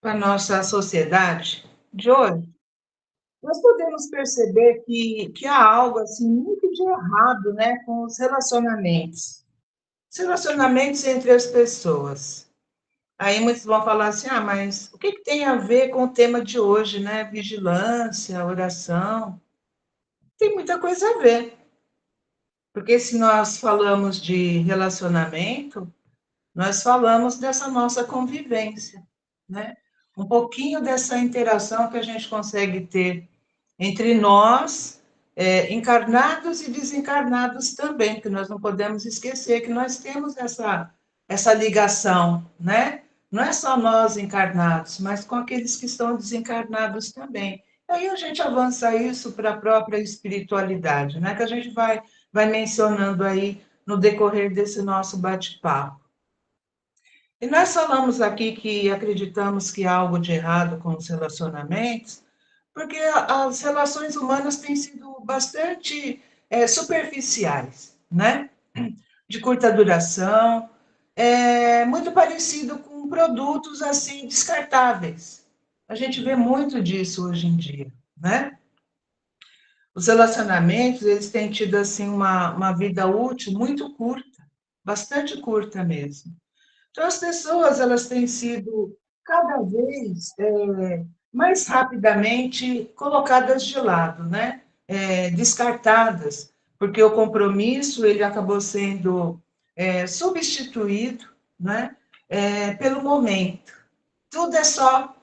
para a nossa sociedade de hoje, nós podemos perceber que há algo assim muito de errado, né, com os relacionamentos entre as pessoas. Aí muitos vão falar assim, mas o que tem a ver com o tema de hoje, né? Vigilância, oração. Tem muita coisa a ver, porque se nós falamos de relacionamento, nós falamos dessa nossa convivência, né? Um pouquinho dessa interação que a gente consegue ter entre nós, encarnados e desencarnados também, que nós não podemos esquecer que nós temos essa ligação, né? Não é só nós encarnados, mas com aqueles que estão desencarnados também. Aí a gente avança isso para a própria espiritualidade, né? Que a gente vai mencionando aí no decorrer desse nosso bate-papo. E nós falamos aqui que acreditamos que há algo de errado com os relacionamentos, porque as relações humanas têm sido bastante superficiais, né? De curta duração, muito parecido com produtos assim descartáveis. A gente vê muito disso hoje em dia, né? Os relacionamentos, eles têm tido assim uma vida útil muito curta, bastante curta mesmo. Então, as pessoas elas têm sido cada vez mais rapidamente colocadas de lado, né? Descartadas, porque o compromisso ele acabou sendo substituído, né? Pelo momento. Tudo é só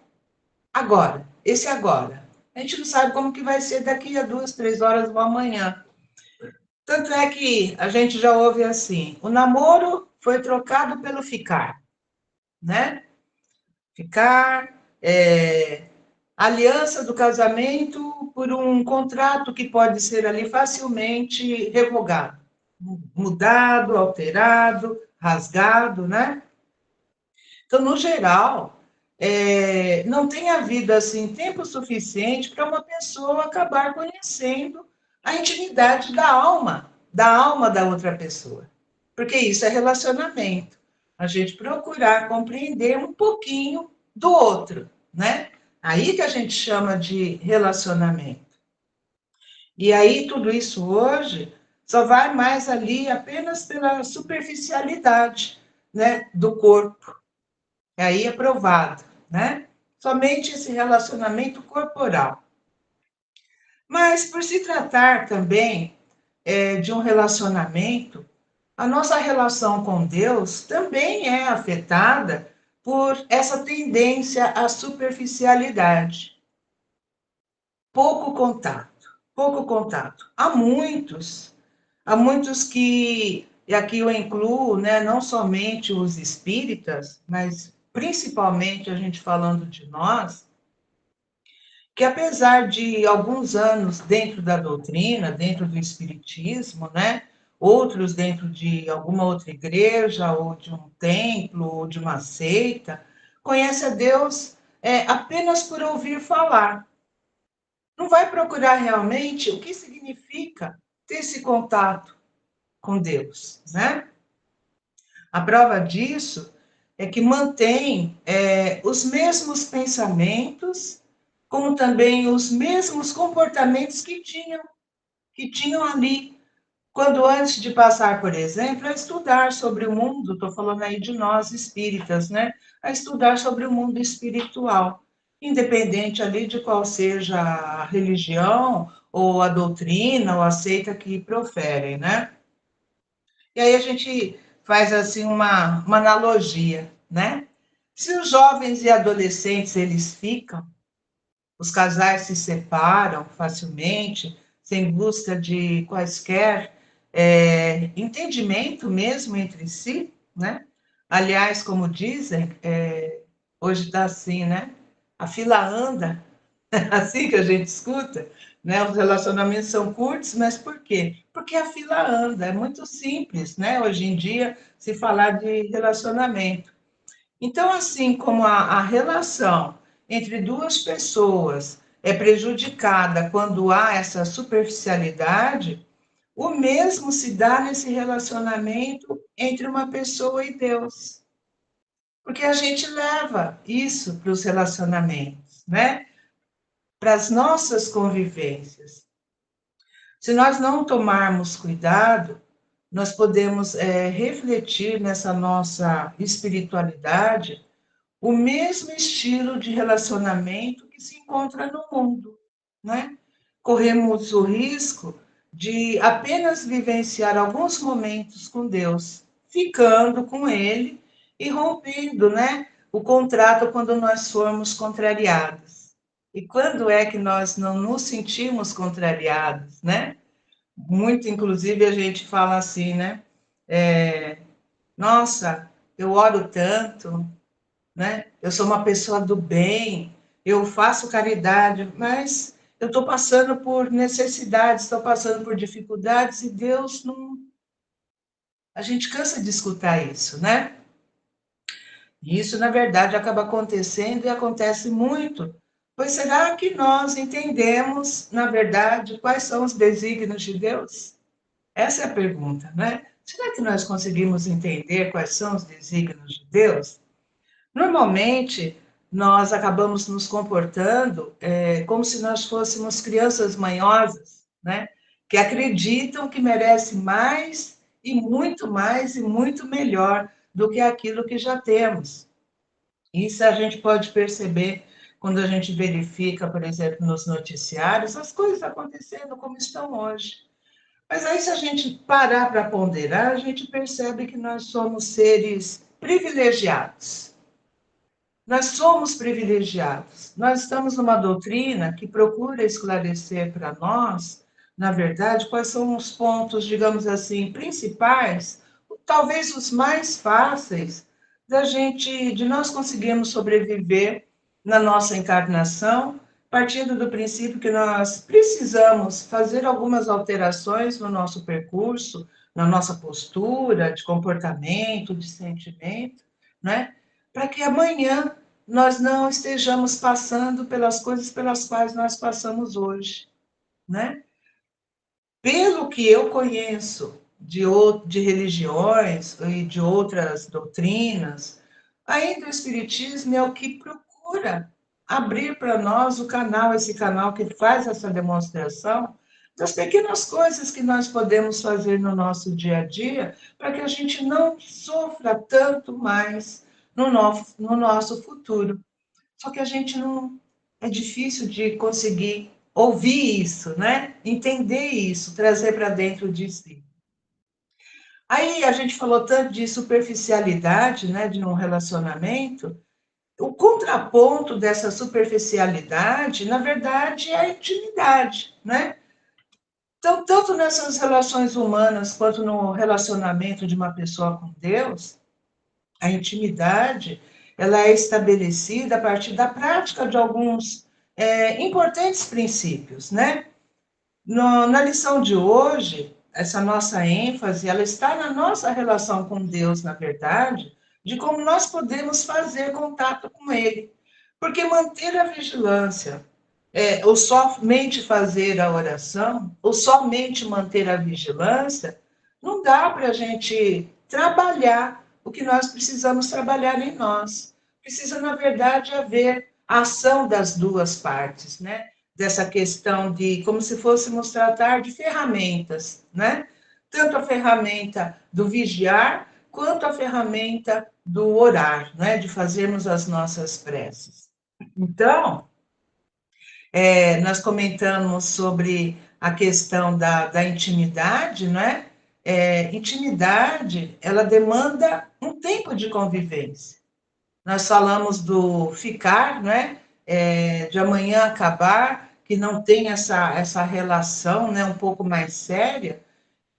agora, esse agora. A gente não sabe como que vai ser daqui a 2, 3 horas ou amanhã. Tanto é que a gente já ouve assim, o namoro foi trocado pelo ficar, né? Ficar, aliança do casamento por um contrato que pode ser ali facilmente revogado, mudado, alterado, rasgado, né? Então, no geral, não tem havido assim tempo suficiente para uma pessoa acabar conhecendo a intimidade da alma da outra pessoa, porque isso é relacionamento. A gente procurar compreender um pouquinho do outro, né? Aí que a gente chama de relacionamento. E aí tudo isso hoje só vai mais ali apenas pela superficialidade, né, do corpo. Aí é provado, né? Somente esse relacionamento corporal. Mas por se tratar também de um relacionamento, a nossa relação com Deus também é afetada por essa tendência à superficialidade. Pouco contato, pouco contato. Há muitos que, e aqui eu incluo, né, não somente os espíritas, mas principalmente a gente falando de nós, que apesar de alguns anos dentro da doutrina, dentro do espiritismo, né, outros dentro de alguma outra igreja, ou de um templo, ou de uma seita, conhece a Deus apenas por ouvir falar. Não vai procurar realmente o que significa ter esse contato com Deus, né? A prova disso é que mantém os mesmos pensamentos, como também os mesmos comportamentos que tinham ali, quando antes de passar, por exemplo, a estudar sobre o mundo, estou falando aí de nós espíritas, né? A estudar sobre o mundo espiritual, independente ali de qual seja a religião, ou a doutrina, ou a seita que proferem, né? E aí a gente faz assim uma analogia, né? Se os jovens e adolescentes eles ficam, os casais se separam facilmente, sem busca de quaisquer entendimento mesmo entre si, né? Aliás, como dizem, hoje está assim, né? A fila anda, assim que a gente escuta, né? Os relacionamentos são curtos, mas por quê? Porque a fila anda, é muito simples, né? Hoje em dia, se falar de relacionamento. Então, assim como a relação entre duas pessoas é prejudicada quando há essa superficialidade, o mesmo se dá nesse relacionamento entre uma pessoa e Deus. Porque a gente leva isso para os relacionamentos, né? Para as nossas convivências. Se nós não tomarmos cuidado, nós podemos refletir nessa nossa espiritualidade o mesmo estilo de relacionamento que se encontra no mundo, né? Corremos o risco de apenas vivenciar alguns momentos com Deus, ficando com Ele e rompendo, né, o contrato quando nós formos contrariados. E quando é que nós não nos sentimos contrariados, né? Muito, inclusive, a gente fala assim, né? Nossa, eu oro tanto, né? Eu sou uma pessoa do bem, eu faço caridade, mas eu estou passando por necessidades, estou passando por dificuldades e Deus não. A gente cansa de escutar isso, né? E isso, na verdade, acaba acontecendo e acontece muito. Pois será que nós entendemos, na verdade, quais são os desígnios de Deus? Essa é a pergunta, né? Será que nós conseguimos entender quais são os desígnios de Deus? Normalmente, nós acabamos nos comportando como se nós fôssemos crianças manhosas, né? Que acreditam que merecem mais e muito melhor do que aquilo que já temos. Isso a gente pode perceber quando a gente verifica, por exemplo, nos noticiários, as coisas acontecendo como estão hoje. Mas aí, se a gente parar para ponderar, a gente percebe que nós somos seres privilegiados. Nós somos privilegiados. Nós estamos numa doutrina que procura esclarecer para nós, na verdade, quais são os pontos, digamos assim, principais, talvez os mais fáceis de nós conseguirmos sobreviver na nossa encarnação, partindo do princípio que nós precisamos fazer algumas alterações no nosso percurso, na nossa postura, de comportamento, de sentimento, né? Para que amanhã nós não estejamos passando pelas coisas pelas quais nós passamos hoje, né? Pelo que eu conheço de religiões e de outras doutrinas, ainda o Espiritismo é o que procura abrir para nós o canal, esse canal que faz essa demonstração das pequenas coisas que nós podemos fazer no nosso dia a dia para que a gente não sofra tanto mais no nosso futuro. Só que a gente não. É difícil de conseguir ouvir isso, né? Entender isso, trazer para dentro de si. Aí a gente falou tanto de superficialidade, né, de um relacionamento. O contraponto dessa superficialidade, na verdade, é a intimidade, né? Então, tanto nessas relações humanas quanto no relacionamento de uma pessoa com Deus, a intimidade, ela é estabelecida a partir da prática de alguns importantes princípios, né? Na lição de hoje, essa nossa ênfase, ela está na nossa relação com Deus, na verdade, de como nós podemos fazer contato com Ele. Porque manter a vigilância, ou somente fazer a oração, ou somente manter a vigilância, não dá para a gente trabalhar o que nós precisamos trabalhar em nós. Precisa, na verdade, haver a ação das duas partes, né? Dessa questão de como se fôssemos tratar de ferramentas, né? Tanto a ferramenta do vigiar, quanto a ferramenta do orar, né? De fazermos as nossas preces. Então, nós comentamos sobre a questão da intimidade, né? Intimidade, ela demanda um tempo de convivência. Nós falamos do ficar, né? De amanhã acabar, que não tem essa relação, né? Um pouco mais séria,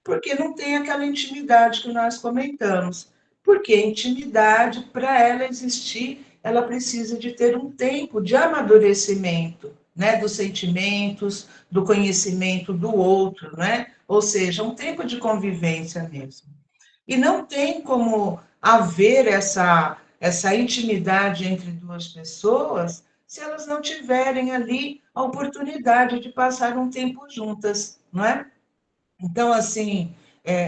porque não tem aquela intimidade que nós comentamos. Porque a intimidade, para ela existir, ela precisa de ter um tempo de amadurecimento, né, dos sentimentos, do conhecimento do outro, né? Ou seja, um tempo de convivência mesmo. E não tem como haver essa intimidade entre duas pessoas se elas não tiverem ali a oportunidade de passar um tempo juntas, não é? Então, assim,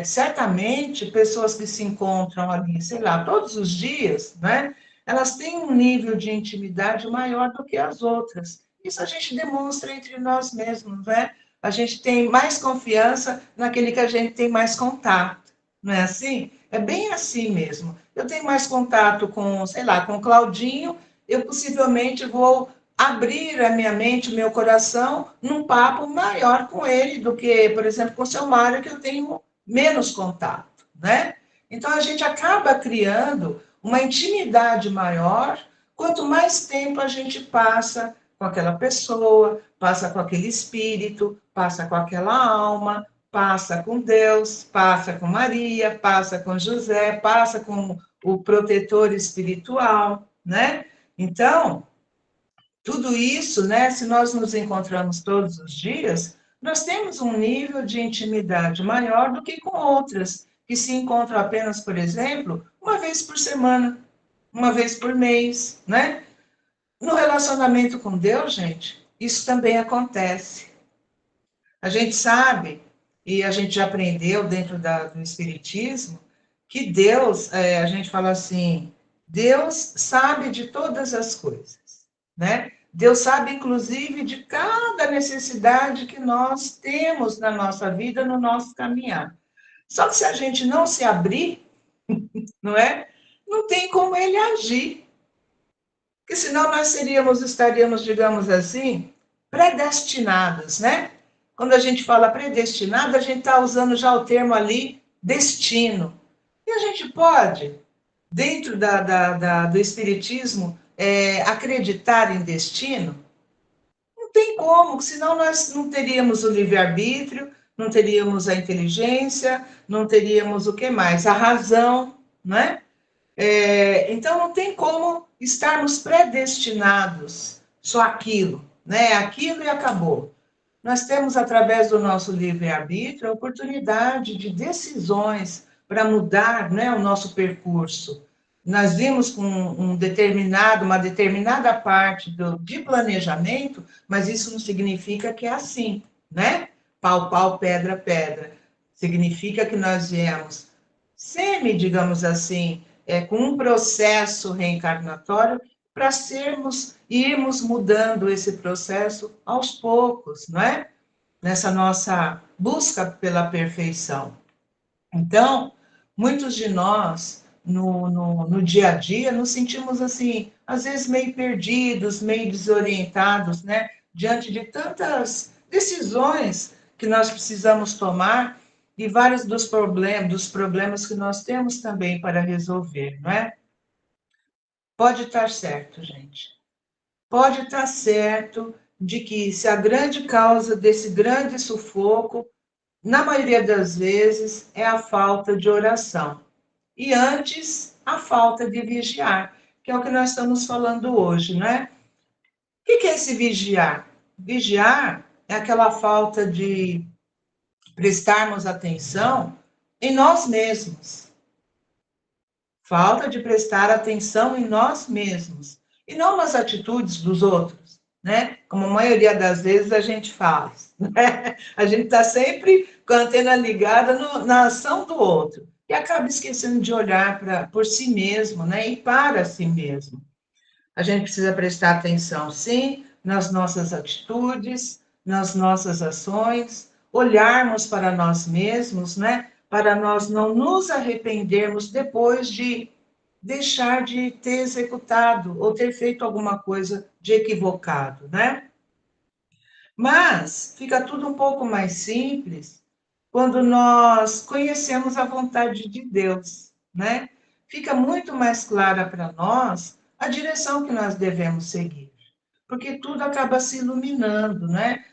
certamente pessoas que se encontram ali, sei lá, todos os dias, né? elas têm um nível de intimidade maior do que as outras. Isso a gente demonstra entre nós mesmos, né? A gente tem mais confiança naquele que a gente tem mais contato, não é assim? É bem assim mesmo. Eu tenho mais contato com, sei lá, com o Claudinho, eu possivelmente vou abrir a minha mente, o meu coração, num papo maior com ele do que, por exemplo, com o seu Mário, que eu tenho menos contato, né? Então a gente acaba criando uma intimidade maior quanto mais tempo a gente passa com aquela pessoa, passa com aquele espírito, passa com aquela alma, passa com Deus, passa com Maria, passa com José, passa com o protetor espiritual, né? Então, tudo isso, né, se nós nos encontramos todos os dias, nós temos um nível de intimidade maior do que com outras, que se encontram apenas, por exemplo, uma vez por semana, uma vez por mês, né? No relacionamento com Deus, gente, isso também acontece. A gente sabe, e a gente já aprendeu dentro do Espiritismo, que Deus, a gente fala assim, Deus sabe de todas as coisas, né? Deus sabe, inclusive, de cada necessidade que nós temos na nossa vida, no nosso caminhar. Só que se a gente não se abrir, não é? Não tem como ele agir. Porque senão nós estaríamos, digamos assim, predestinados, né? Quando a gente fala predestinado, a gente está usando já o termo ali destino. E a gente pode, dentro do Espiritismo, acreditar em destino? Não tem como, senão nós não teríamos o livre-arbítrio, não teríamos a inteligência, não teríamos o que mais? A razão, né? Então, não tem como estarmos predestinados só aquilo, né? Aquilo e acabou. Nós temos, através do nosso livre-arbítrio, a oportunidade de decisões para mudar, né, o nosso percurso. Nós vimos com uma determinada parte de planejamento, mas isso não significa que é assim, né? Pau, pau, pedra, pedra. Significa que nós viemos digamos assim, com um processo reencarnatório para irmos mudando esse processo aos poucos, não é? Nessa nossa busca pela perfeição. Então, muitos de nós, no dia a dia, nos sentimos assim, às vezes meio perdidos, meio desorientados, né? Diante de tantas decisões que nós precisamos tomar e vários dos problemas que nós temos também para resolver, não é? Pode estar certo, gente. Pode estar certo de que se a grande causa desse grande sufoco, na maioria das vezes, é a falta de oração. E antes, a falta de vigiar, que é o que nós estamos falando hoje, né? O que é esse vigiar? Vigiar é aquela falta de prestarmos atenção em nós mesmos. Falta de prestar atenção em nós mesmos e não nas atitudes dos outros, né? Como a maioria das vezes a gente faz, né? A gente está sempre com a antena ligada na ação do outro e acaba esquecendo de olhar por si mesmo, né? E para si mesmo. A gente precisa prestar atenção, sim, nas nossas atitudes, nas nossas ações, olharmos para nós mesmos, né? Para nós não nos arrependermos depois de deixar de ter executado ou ter feito alguma coisa de equivocado, né? Mas fica tudo um pouco mais simples quando nós conhecemos a vontade de Deus, né? Fica muito mais clara para nós a direção que nós devemos seguir, porque tudo acaba se iluminando, né?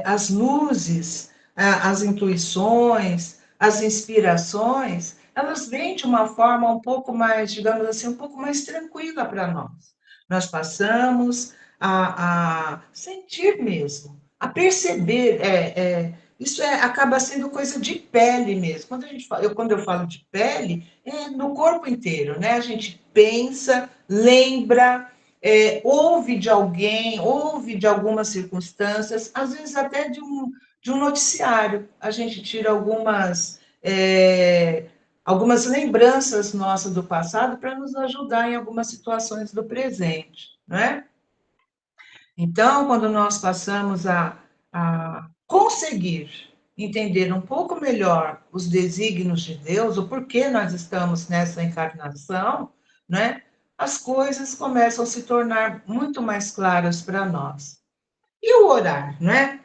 As luzes, as intuições, as inspirações, elas vêm de uma forma um pouco mais, digamos assim, um pouco mais tranquila para nós. Nós passamos a sentir mesmo, a perceber, isso acaba sendo coisa de pele mesmo. Quando eu falo de pele, é no corpo inteiro, né? A gente pensa, lembra, ouve de alguém, ouve de algumas circunstâncias, às vezes até de um noticiário. A gente tira algumas lembranças nossas do passado para nos ajudar em algumas situações do presente, não é? Então, quando nós passamos a conseguir entender um pouco melhor os desígnios de Deus, o porquê nós estamos nessa encarnação, né? As coisas começam a se tornar muito mais claras para nós. E o orar, né?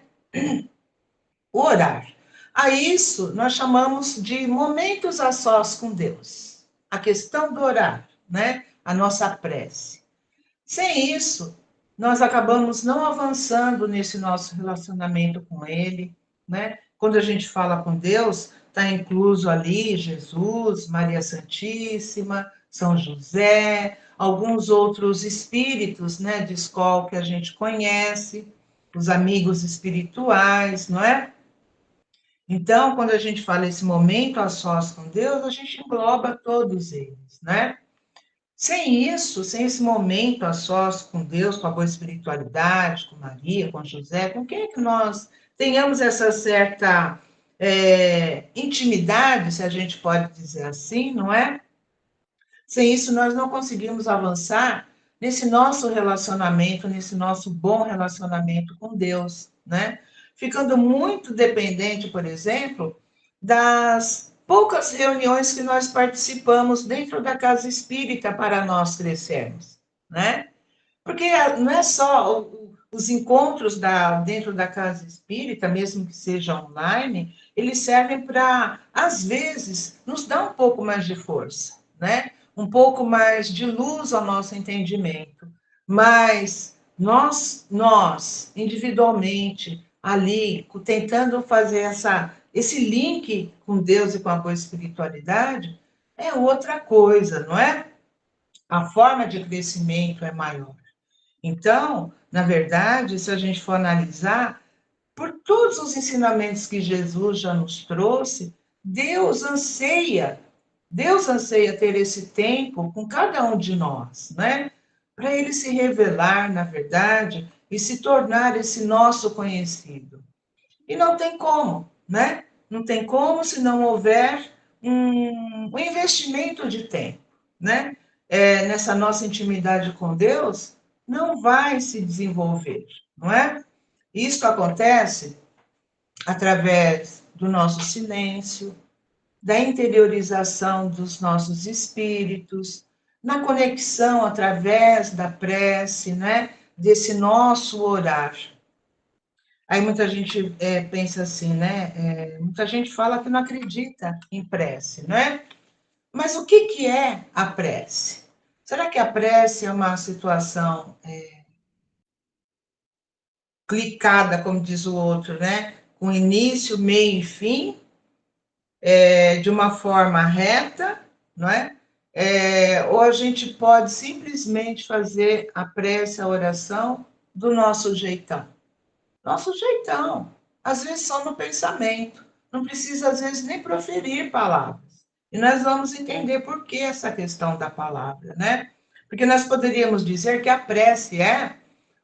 O orar. A isso nós chamamos de momentos a sós com Deus. A questão do orar, né? A nossa prece. Sem isso, nós acabamos não avançando nesse nosso relacionamento com Ele, né? Quando a gente fala com Deus, está incluso ali Jesus, Maria Santíssima, São José, alguns outros espíritos, né, de escola que a gente conhece, os amigos espirituais, não é? Então, quando a gente fala esse momento a sós com Deus, a gente engloba todos eles, né? Sem isso, sem esse momento a sós com Deus, com a boa espiritualidade, com Maria, com José, com quem é que nós tenhamos essa certa intimidade, se a gente pode dizer assim, não é? Sem isso, nós não conseguimos avançar nesse nosso relacionamento, nesse nosso bom relacionamento com Deus, né? Ficando muito dependente, por exemplo, das poucas reuniões que nós participamos dentro da casa espírita para nós crescermos, né? Porque não é só os encontros dentro da casa espírita, mesmo que seja online, eles servem para, às vezes, nos dar um pouco mais de força, né? Um pouco mais de luz ao nosso entendimento. Mas individualmente, ali, tentando fazer esse link com Deus e com a boa espiritualidade, é outra coisa, não é? A forma de crescimento é maior. Então, na verdade, se a gente for analisar, por todos os ensinamentos que Jesus já nos trouxe, Deus anseia ter esse tempo com cada um de nós, né? Para ele se revelar, na verdade, e se tornar esse nosso conhecido. E não tem como, né? Não tem como se não houver um investimento de tempo, né? Nessa nossa intimidade com Deus, não vai se desenvolver, não é? Isso acontece através do nosso silêncio, da interiorização dos nossos espíritos, na conexão através da prece, né? Desse nosso orar. Aí muita gente pensa assim, né? Muita gente fala que não acredita em prece, né? Mas o que, que é a prece? Será que a prece é uma situação clicada, como diz o outro, né? Com início, meio e fim, de uma forma reta, não é? Ou a gente pode simplesmente fazer a prece, a oração do nosso jeitão. Nosso jeitão. Às vezes só no pensamento. Não precisa, às vezes, nem proferir palavras. E nós vamos entender por que essa questão da palavra, né? Porque nós poderíamos dizer que a prece é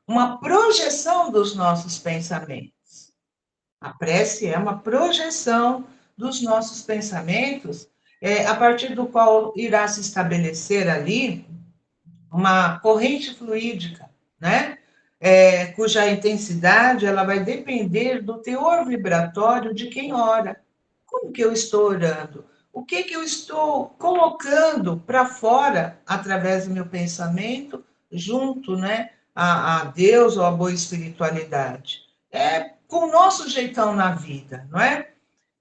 uma projeção dos nossos pensamentos. A prece é uma projeção dos nossos pensamentos, a partir do qual irá se estabelecer ali uma corrente fluídica, né? Cuja intensidade ela vai depender do teor vibratório de quem ora. Como que eu estou orando? O que que eu estou colocando para fora através do meu pensamento, junto, né, a Deus ou a boa espiritualidade? Com o nosso jeitão na vida, não é?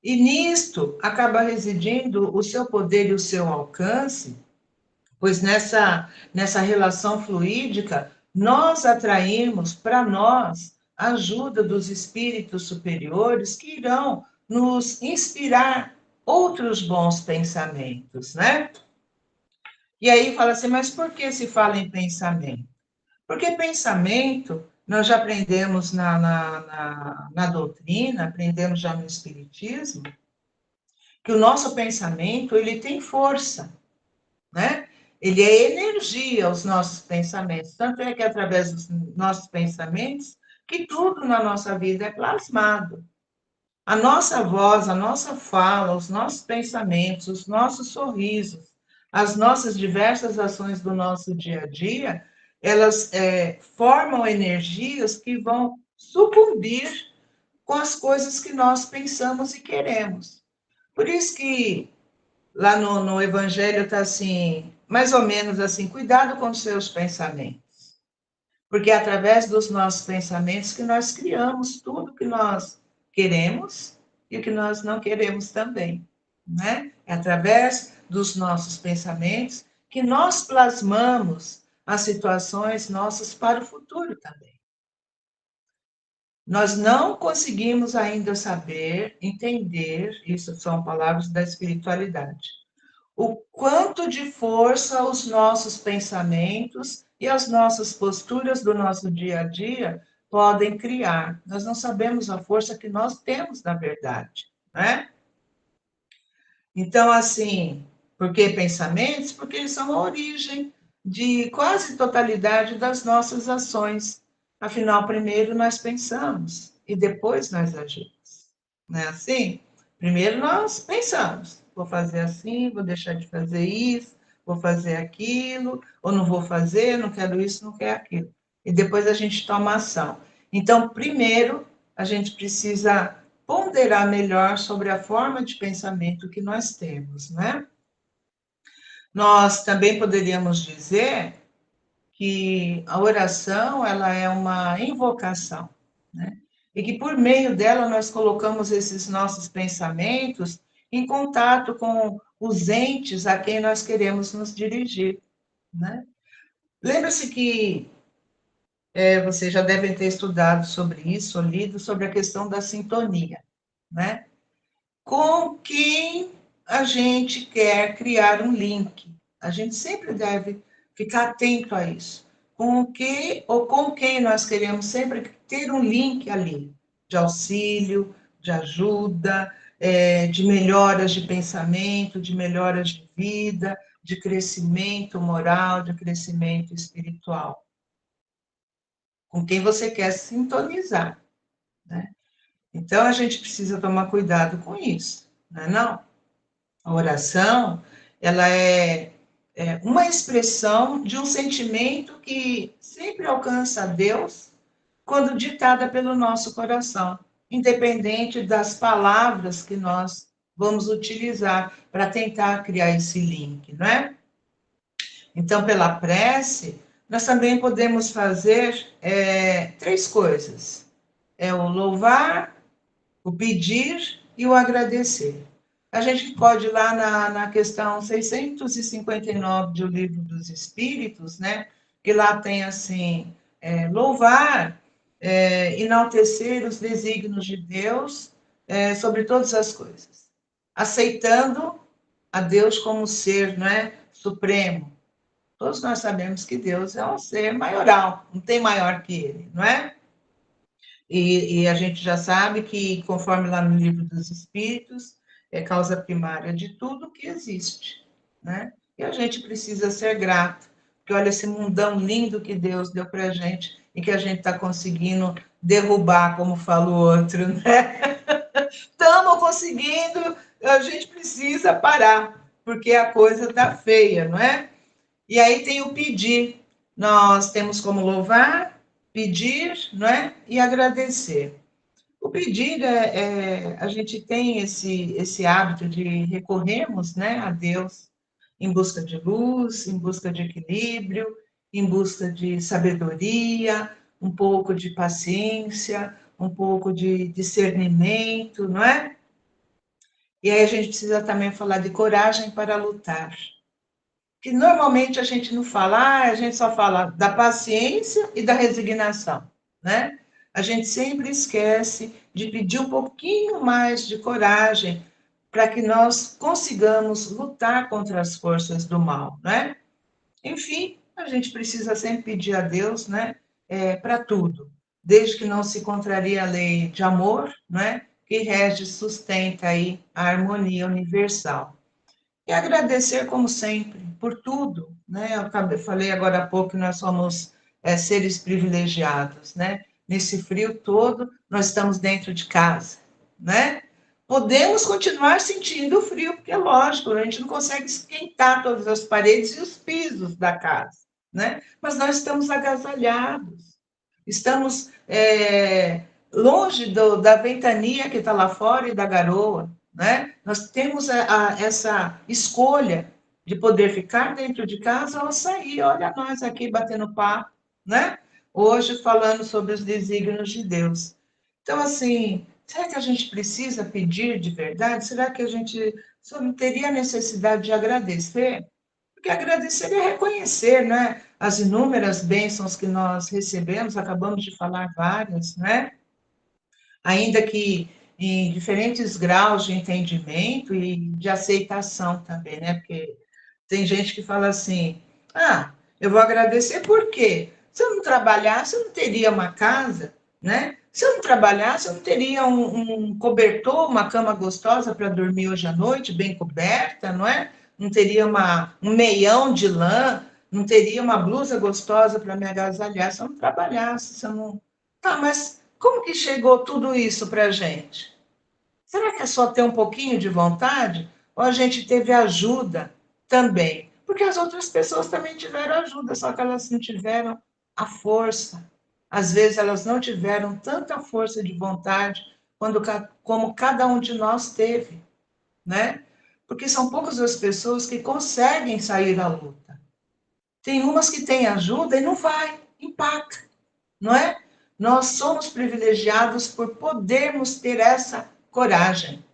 E nisto acaba residindo o seu poder e o seu alcance, pois nessa relação fluídica, nós atraímos para nós a ajuda dos espíritos superiores que irão nos inspirar outros bons pensamentos, né? E aí fala assim, mas por que se fala em pensamento? Porque pensamento, nós já aprendemos na doutrina, aprendemos já no Espiritismo, que o nosso pensamento, ele tem força, né? Ele é energia, os nossos pensamentos. Tanto é que, através dos nossos pensamentos, que tudo na nossa vida é plasmado. A nossa voz, a nossa fala, os nossos pensamentos, os nossos sorrisos, as nossas diversas ações do nosso dia a dia, elas formam energias que vão sucumbir com as coisas que nós pensamos e queremos. Por isso que lá no Evangelho está assim, mais ou menos assim, cuidado com os seus pensamentos. Porque é através dos nossos pensamentos que nós criamos tudo que nós queremos e o que nós não queremos também, né? É através dos nossos pensamentos que nós plasmamos as situações nossas para o futuro também. Nós não conseguimos ainda saber, entender, isso são palavras da espiritualidade, o quanto de força os nossos pensamentos e as nossas posturas do nosso dia a dia podem criar. Nós não sabemos a força que nós temos, na verdade, né? Então, assim, por que pensamentos? Porque eles são a origem de quase totalidade das nossas ações. Afinal, primeiro nós pensamos e depois nós agimos. Não é assim? Primeiro nós pensamos, vou fazer assim, vou deixar de fazer isso, vou fazer aquilo, ou não vou fazer, não quero isso, não quero aquilo. E depois a gente toma ação. Então, primeiro, a gente precisa ponderar melhor sobre a forma de pensamento que nós temos, né? Nós também poderíamos dizer que a oração, ela é uma invocação, né? E que por meio dela nós colocamos esses nossos pensamentos em contato com os entes a quem nós queremos nos dirigir, né? Lembra-se que vocês já devem ter estudado sobre isso, ou lido sobre a questão da sintonia, né? Com quem a gente quer criar um link. A gente sempre deve ficar atento a isso. Com o que ou com quem nós queremos sempre ter um link ali, de auxílio, de ajuda, de melhoras de pensamento, de melhoras de vida, de crescimento moral, de crescimento espiritual. Com quem você quer sintonizar, né? Então, a gente precisa tomar cuidado com isso, não é não? A oração, ela é uma expressão de um sentimento que sempre alcança a Deus quando ditada pelo nosso coração, independente das palavras que nós vamos utilizar para tentar criar esse link, não é? Então, pela prece, nós também podemos fazer três coisas: é o louvar, o pedir e o agradecer. A gente pode ir lá na questão 659 do Livro dos Espíritos, né? Que lá tem assim, louvar, enaltecer os desígnios de Deus sobre todas as coisas, aceitando a Deus como ser, não é, supremo. Todos nós sabemos que Deus é um ser maioral, não tem maior que ele, não é? E a gente já sabe que, conforme lá no Livro dos Espíritos, é causa primária de tudo que existe, né? E a gente precisa ser grato, porque olha esse mundão lindo que Deus deu para a gente e que a gente está conseguindo derrubar, como fala o outro, né? Estamos conseguindo, a gente precisa parar, porque a coisa está feia, não é? E aí tem o pedir. Nós temos como louvar, pedir, não é? E agradecer. O pedir a gente tem esse hábito de recorrermos, né, a Deus em busca de luz, em busca de equilíbrio, em busca de sabedoria, um pouco de paciência, um pouco de discernimento, não é? E aí a gente precisa também falar de coragem para lutar, que normalmente a gente não fala, a gente só fala da paciência e da resignação, né? A gente sempre esquece de pedir um pouquinho mais de coragem para que nós consigamos lutar contra as forças do mal, né? Enfim, a gente precisa sempre pedir a Deus, né, para tudo, desde que não se contrarie a lei de amor, né, que rege e sustenta aí a harmonia universal. E agradecer, como sempre, por tudo, né? Eu falei agora há pouco que nós somos seres privilegiados, né? Nesse frio todo, nós estamos dentro de casa, né? Podemos continuar sentindo o frio, porque é lógico, a gente não consegue esquentar todas as paredes e os pisos da casa, né? Mas nós estamos agasalhados, estamos longe da ventania que está lá fora e da garoa, né? Nós temos essa escolha de poder ficar dentro de casa ou sair. Olha nós aqui batendo papo, né? Hoje falando sobre os desígnios de Deus. Então, assim, será que a gente precisa pedir de verdade? Será que a gente só não teria necessidade de agradecer? Porque agradecer é reconhecer, né? As inúmeras bênçãos que nós recebemos, acabamos de falar várias, né? Ainda que em diferentes graus de entendimento e de aceitação também, né? Porque tem gente que fala assim: ah, eu vou agradecer por quê? Se eu não trabalhasse, eu não teria uma casa, né? Se eu não trabalhasse, eu não teria um cobertor, uma cama gostosa para dormir hoje à noite, bem coberta, não é? Não teria um meião de lã, não teria uma blusa gostosa para me agasalhar se eu não trabalhasse, se eu não. Tá, mas como que chegou tudo isso para a gente? Será que é só ter um pouquinho de vontade? Ou a gente teve ajuda também? Porque as outras pessoas também tiveram ajuda, só que elas não tiveram a força. Às vezes elas não tiveram tanta força de vontade como cada um de nós teve, né? Porque são poucas as pessoas que conseguem sair à luta. Tem umas que têm ajuda e não vai, empaca, não é? Nós somos privilegiados por podermos ter essa coragem,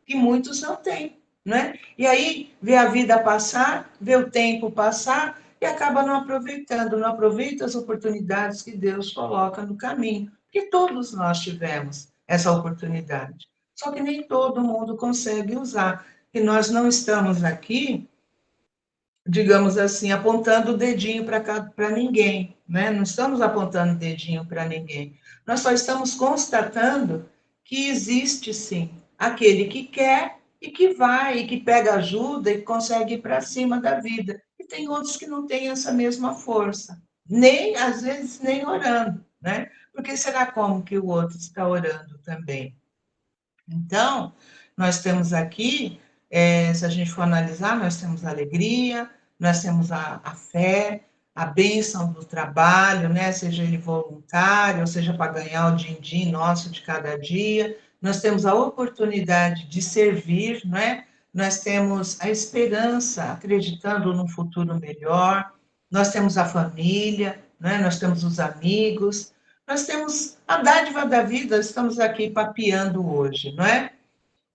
que muitos não têm, né? E aí vê a vida passar, vê o tempo passar e acaba não aproveitando, não aproveita as oportunidades que Deus coloca no caminho, porque todos nós tivemos essa oportunidade. Só que nem todo mundo consegue usar. E nós não estamos aqui, digamos assim, apontando o dedinho para ninguém, né? Não estamos apontando o dedinho para ninguém. Nós só estamos constatando que existe sim aquele que quer e que vai, e que pega ajuda e consegue ir para cima da vida. E tem outros que não têm essa mesma força, nem às vezes nem orando, né? Porque será como que o outro está orando também? Então, nós temos aqui, se a gente for analisar, nós temos a alegria, nós temos a fé, a bênção do trabalho, né? Seja ele voluntário, ou seja para ganhar o din-din nosso de cada dia. Nós temos a oportunidade de servir, né? Nós temos a esperança, acreditando num futuro melhor. Nós temos a família, né? Nós temos os amigos, nós temos a dádiva da vida, estamos aqui papeando hoje, não é?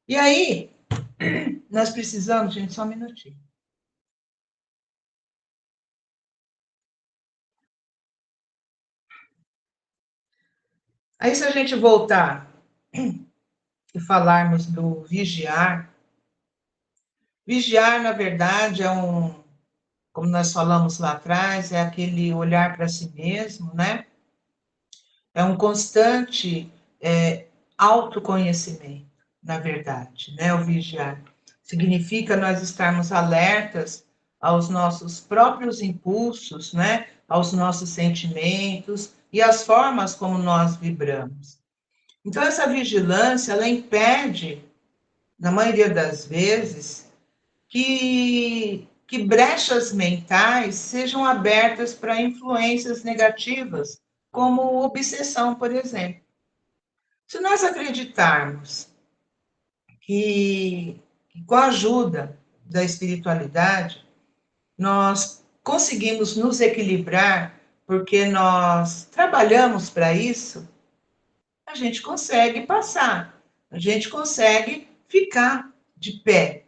E aí, nós precisamos, gente, só um minutinho. Aí, se a gente voltar e falarmos do vigiar, vigiar, na verdade, como nós falamos lá atrás, é aquele olhar para si mesmo, né? É um constante autoconhecimento, na verdade, né? O vigiar. Significa nós estarmos alertas aos nossos próprios impulsos, né? Aos nossos sentimentos e às formas como nós vibramos. Então, essa vigilância, ela impede, na maioria das vezes, que brechas mentais sejam abertas para influências negativas, como obsessão, por exemplo. Se nós acreditarmos que com a ajuda da espiritualidade, nós conseguimos nos equilibrar, porque nós trabalhamos para isso, a gente consegue passar, a gente consegue ficar de pé,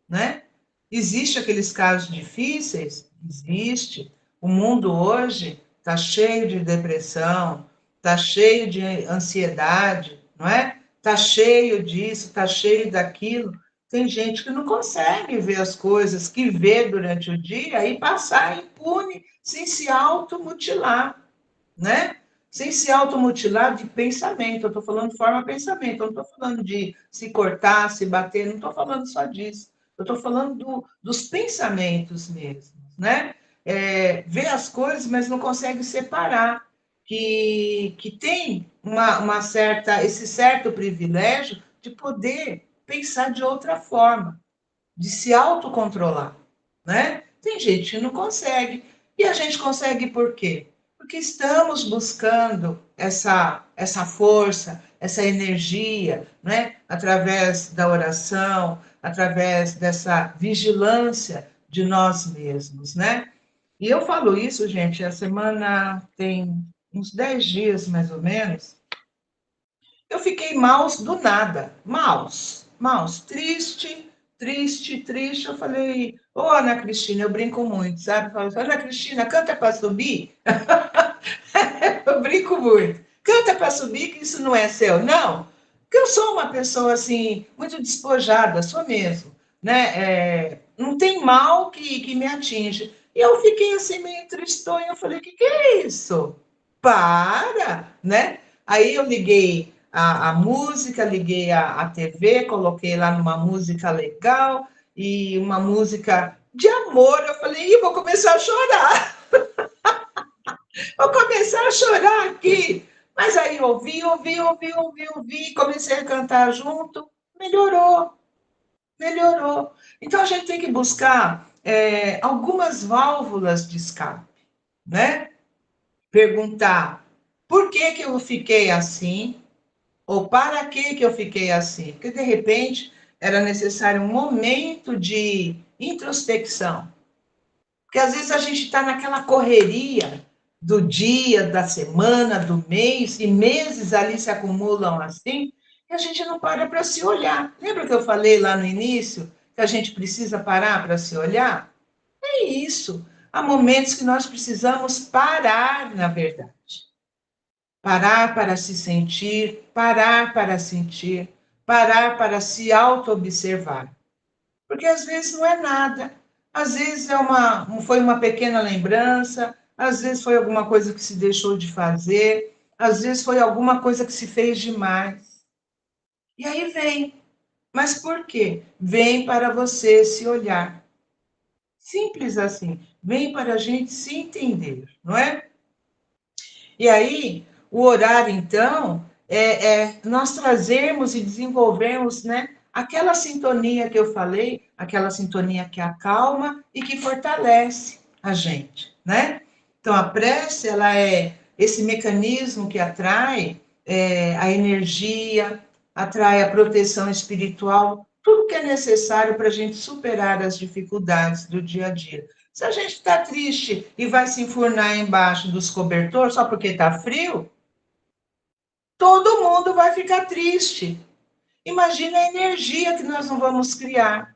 né? Existe aqueles casos difíceis? Existe. O mundo hoje está cheio de depressão, está cheio de ansiedade, não é? Está cheio disso, está cheio daquilo. Tem gente que não consegue ver as coisas que vê durante o dia e passar impune, sem se automutilar, né? Sem se automutilar de pensamento. Eu estou falando de forma pensamento, eu não estou falando de se cortar, se bater, não estou falando só disso. Eu estou falando dos pensamentos mesmo, né? Vê as coisas, mas não consegue separar que tem esse certo privilégio de poder pensar de outra forma, de se autocontrolar, né? Tem gente que não consegue. E a gente consegue por quê? Porque estamos buscando essa força, essa energia, né? Através da oração, através dessa vigilância de nós mesmos, né? E eu falo isso, gente, a semana tem uns 10 dias, mais ou menos, eu fiquei maus do nada, maus, triste, triste, triste. Eu falei, ô Ana Cristina, eu brinco muito, sabe? Eu falo, Ana Cristina, canta para subir. Eu brinco muito. Canta para subir, que isso não é seu. Não, porque eu sou uma pessoa assim, muito despojada, sou mesmo. Né? Não tem mal que me atinge. E eu fiquei assim, meio tristonha. Eu falei, que é isso? Para, né? Aí eu liguei a música, liguei a TV, coloquei lá numa música legal e uma música de amor. Eu falei, ih, vou começar a chorar. Vou começar a chorar aqui. Mas aí ouvi, comecei a cantar junto, melhorou, melhorou. Então a gente tem que buscar algumas válvulas de escape, né? Perguntar por que eu fiquei assim, ou para que eu fiquei assim. Porque de repente era necessário um momento de introspecção. Porque às vezes a gente está naquela correria do dia, da semana, do mês, e meses ali se acumulam assim, e a gente não para se olhar. Lembra que eu falei lá no início que a gente precisa parar para se olhar? É isso. Há momentos que nós precisamos parar, na verdade. Parar para se sentir, parar para sentir, parar para se auto-observar. Porque às vezes não é nada. Às vezes foi uma pequena lembrança, às vezes foi alguma coisa que se deixou de fazer, às vezes foi alguma coisa que se fez demais. E aí vem. Mas por quê? Vem para você se olhar. Simples assim. Vem para a gente se entender, não é? E aí, o horário, então, é nós trazermos e desenvolvermos, né, aquela sintonia que eu falei, aquela sintonia que acalma e que fortalece a gente, né? Então, a prece, ela é esse mecanismo que atrai a energia, atrai a proteção espiritual, tudo que é necessário para a gente superar as dificuldades do dia a dia. Se a gente está triste e vai se enfurnar embaixo dos cobertores só porque está frio, todo mundo vai ficar triste. Imagina a energia que nós não vamos criar.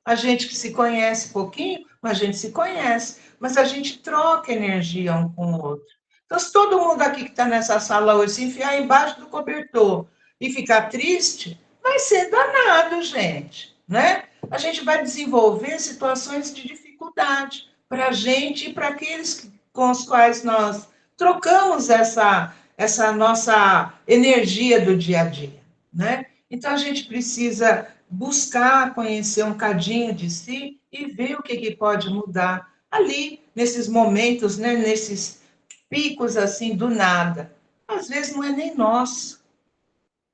A gente que se conhece pouquinho, a gente se conhece, mas a gente troca energia um com o outro. Então, se todo mundo aqui que está nessa sala hoje se enfiar embaixo do cobertor e ficar triste, vai ser danado, gente, né? A gente vai desenvolver situações de dificuldade para a gente e para aqueles com os quais nós trocamos essa nossa energia do dia a dia, né? Então, a gente precisa buscar conhecer um cadinho de si e ver o que pode mudar ali, nesses momentos, né, nesses picos assim do nada. Às vezes não é nem nosso.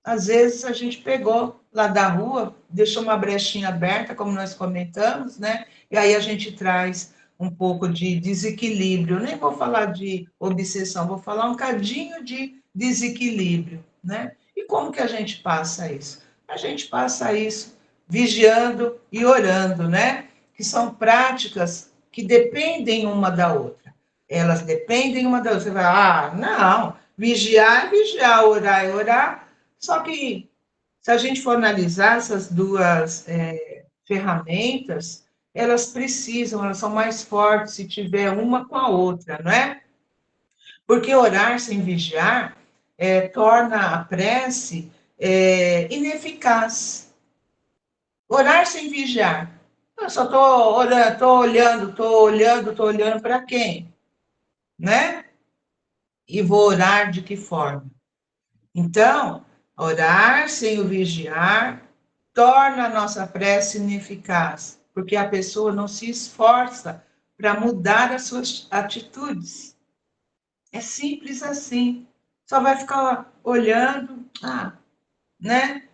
Às vezes a gente pegou lá da rua, deixou uma brechinha aberta, como nós comentamos, né? E aí a gente traz um pouco de desequilíbrio. Nem vou falar de obsessão, vou falar um cadinho de desequilíbrio, né? E como que a gente passa isso? A gente passa isso vigiando e orando, né? Que são práticas que dependem uma da outra. Elas dependem uma da outra. Você vai, não, vigiar é vigiar, orar é orar. Só que, se a gente for analisar essas duas ferramentas, elas são mais fortes se tiver uma com a outra, não é? Porque orar sem vigiar torna a prece ineficaz. Orar sem vigiar. Eu só estou orando, estou olhando para quem? Né? E vou orar de que forma? Então, orar sem o vigiar torna a nossa prece ineficaz, porque a pessoa não se esforça para mudar as suas atitudes. É simples assim. Só vai ficar olhando, né?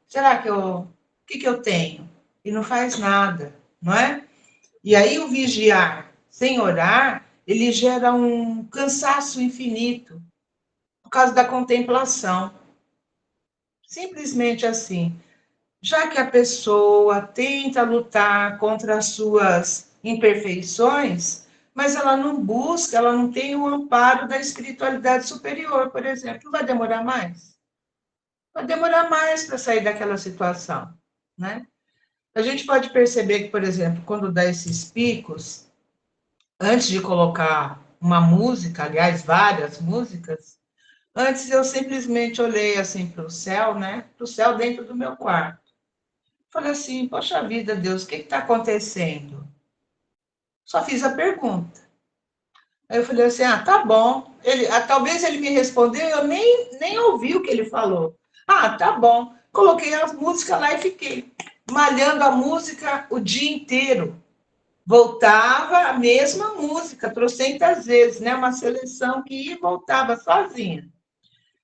Será que o que eu tenho? E não faz nada, não é? E aí o vigiar sem orar, ele gera um cansaço infinito por causa da contemplação. Simplesmente assim. Já que a pessoa tenta lutar contra as suas imperfeições, mas ela não busca, ela não tem o amparo da espiritualidade superior, por exemplo, vai demorar mais? Vai demorar mais para sair daquela situação, né? A gente pode perceber que, por exemplo, quando dá esses picos, antes de colocar uma música, aliás, várias músicas, antes eu simplesmente olhei assim para o céu, né? Para o céu dentro do meu quarto. Falei assim, poxa vida, Deus, o que está acontecendo? Só fiz a pergunta. Aí eu falei assim, tá bom. Talvez ele me respondeu, eu nem ouvi o que ele falou. Tá bom. Coloquei a música lá e fiquei malhando a música o dia inteiro. Voltava a mesma música, trocentas vezes, né? Uma seleção que ia e voltava sozinha.